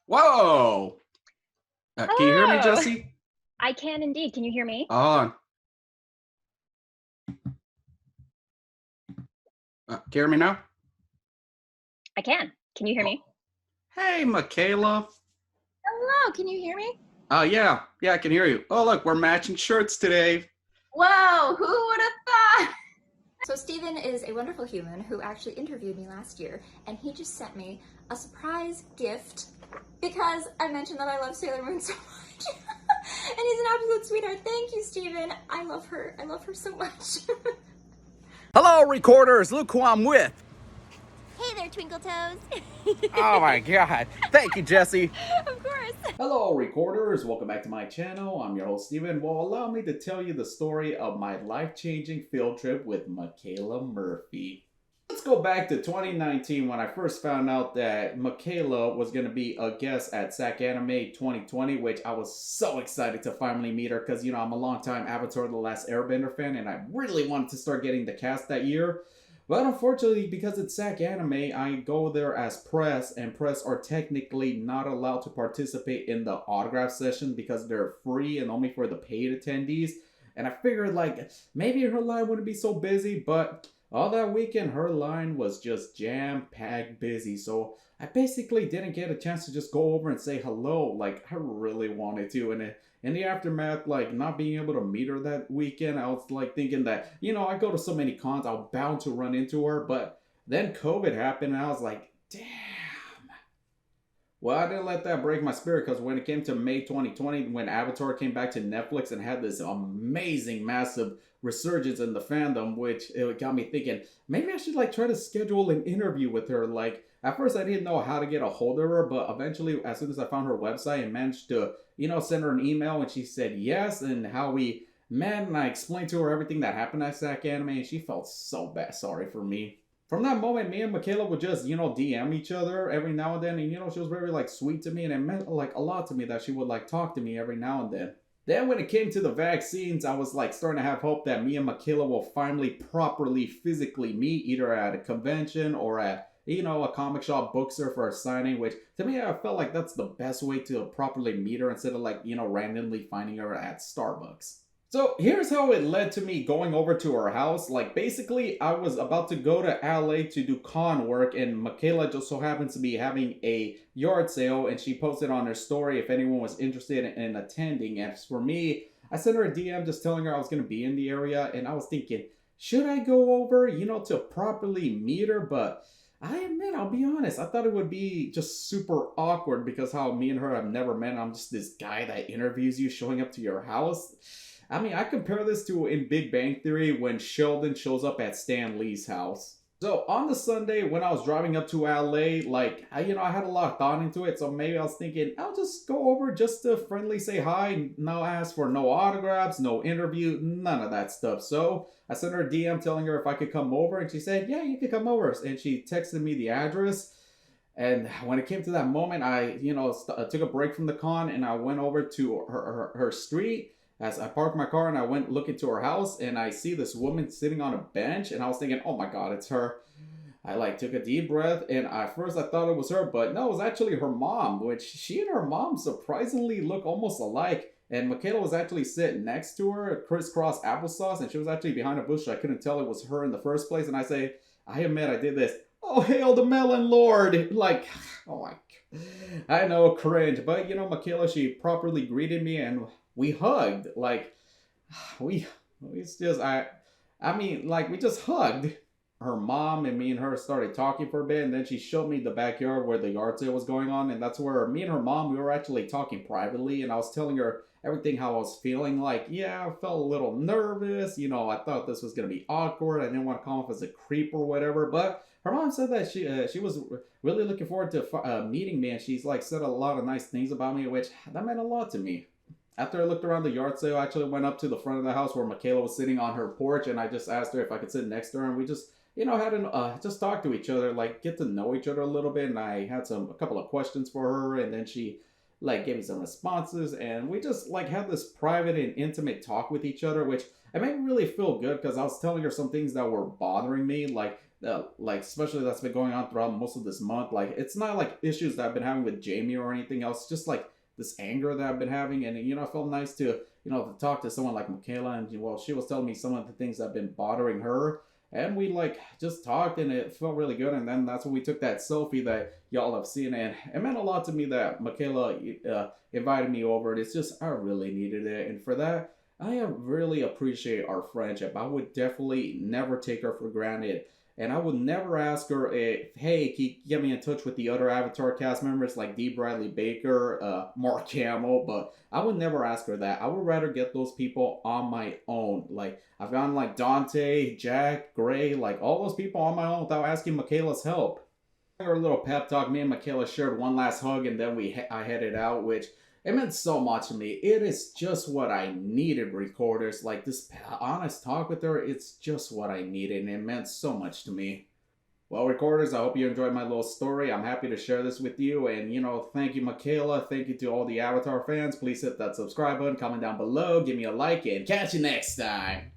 Whoa! Can you hear me, Oh, Jessie? I can indeed. Can you hear me? Uh, can you hear me now? I can. Can you hear Oh, me? hey, Michaela. Hello, can you hear me? Yeah, I can hear you. Oh, look, we're matching shirts today. Whoa, who would have thought? So Steven is a wonderful human who actually interviewed me last year, and he just sent me a surprise gift because I mentioned that I love Sailor Moon so much. And he's an absolute sweetheart. Thank you, Steven. I love her. I love her so much. Hello, recorders. Look who I'm with. Hey there, Twinkle Toes. Oh my God! Thank you, Jessie. Of course. Hello, recorders. Welcome back to my channel. I'm your host, Steven. Well, allow me to tell you the story of my life-changing field trip with Michaela Murphy. Let's go back to 2019 when I first found out that Michaela was going to be a guest at SAC Anime 2020, which I was so excited to finally meet her because, I'm a longtime Avatar The Last Airbender fan and I really wanted to start getting the cast that year. But unfortunately, because it's SAC Anime, I go there as press, and press are technically not allowed to participate in the autograph session because they're free and only for the paid attendees. And I figured, like, maybe her line wouldn't be so busy, but all that weekend, her line was just jam-packed busy. So I basically didn't get a chance to just go over and say hello like I really wanted to. And in the aftermath, like not being able to meet her that weekend, I was like thinking that, I go to so many cons, I'm bound to run into her. But then COVID happened and I was like, damn. Well, I didn't let that break my spirit because when it came to May 2020, when Avatar came back to Netflix and had this amazing, massive resurgence in the fandom, which it got me thinking, maybe I should like try to schedule an interview with her. Like, at first I didn't know how to get a hold of her, but eventually, as soon as I found her website and managed to, send her an email and she said yes, and how we met, and I explained to her everything that happened at SAC Anime, and she felt so bad sorry for me. From that moment, me and Michaela would just, DM each other every now and then. And, she was very, like, sweet to me. And it meant, like, a lot to me that she would, like, talk to me every now and then. Then when it came to the vaccines, I was, like, starting to have hope that me and Michaela will finally properly physically meet, either at a convention or at, a comic shop bookstore for a signing, which to me, I felt like that's the best way to properly meet her instead of, like, randomly finding her at Starbucks. So here's how it led to me going over to her house. Like basically I was about to go to LA to do con work and Michaela just so happens to be having a yard sale and she posted on her story if anyone was interested in attending. As for me, I sent her a DM just telling her I was going to be in the area and I was thinking, should I go over, to properly meet her? But I admit, I'll be honest, I thought it would be just super awkward because how me and her have never met. I'm just this guy that interviews you showing up to your house. I mean, I compare this to in Big Bang Theory when Sheldon shows up at Stan Lee's house. So on the Sunday when I was driving up to LA, like, I had a lot of thought into it. So maybe I was thinking, I'll just go over just to friendly say hi. No ask for no autographs, no interview, none of that stuff. So I sent her a DM telling her if I could come over. And she said, yeah, you could come over. And she texted me the address. And when it came to that moment, I, took a break from the con and I went over to her street as I parked my car and I went looking to her house and I see this woman sitting on a bench and I was thinking, oh my God, it's her. I like took a deep breath and at first I thought it was her, but no, it was actually her mom, which she and her mom surprisingly look almost alike. And Michaela was actually sitting next to her, crisscross applesauce, and she was actually behind a bush. So I couldn't tell it was her in the first place. And I say, I admit I did this. Oh, hail the Melon Lord! Like, oh my, I know, cringe. But Michaela, she properly greeted me and we hugged. Like, it's just, I mean, like, we just hugged. Her mom and me and her started talking for a bit, and then she showed me the backyard where the yard sale was going on, and that's where me and her mom, we were actually talking privately, and I was telling her everything how I was feeling. Like, yeah, I felt a little nervous. I thought this was going to be awkward. I didn't want to come off as a creep or whatever, but her mom said that she was really looking forward to meeting me, and she's like said a lot of nice things about me, which that meant a lot to me. After I looked around the yard sale, I actually went up to the front of the house where Michaela was sitting on her porch, and I just asked her if I could sit next to her, and we just, had just talk to each other, like get to know each other a little bit. And I had a couple of questions for her, and then she like gave me some responses, and we just like had this private and intimate talk with each other, which it made me really feel good because I was telling her some things that were bothering me, like like especially that's been going on throughout most of this month. Like it's not like issues that I've been having with Jamie or anything else, just like this anger that I've been having. And it felt nice to to talk to someone like Michaela, and well, she was telling me some of the things that have been bothering her, and we like just talked, and it felt really good. And then that's when we took that selfie that y'all have seen, and it meant a lot to me that Michaela invited me over. And it's just I really needed it, and for that I really appreciate our friendship. I would definitely never take her for granted. And I would never ask her if, hey, can you get me in touch with the other Avatar cast members like D. Bradley Baker, Mark Hamill, but I would never ask her that. I would rather get those people on my own. Like, I've gotten like Dante, Jack, Gray, like all those people on my own without asking Michaela's help. Our little pep talk, me and Michaela shared one last hug, and then I headed out, which it meant so much to me. It is just what I needed, recorders. Like this honest talk with her, it's just what I needed, and it meant so much to me. Well, recorders, I hope you enjoyed my little story. I'm happy to share this with you, and thank you, Michaela. Thank you to all the Avatar fans. Please hit that subscribe button, comment down below, give me a like, and catch you next time.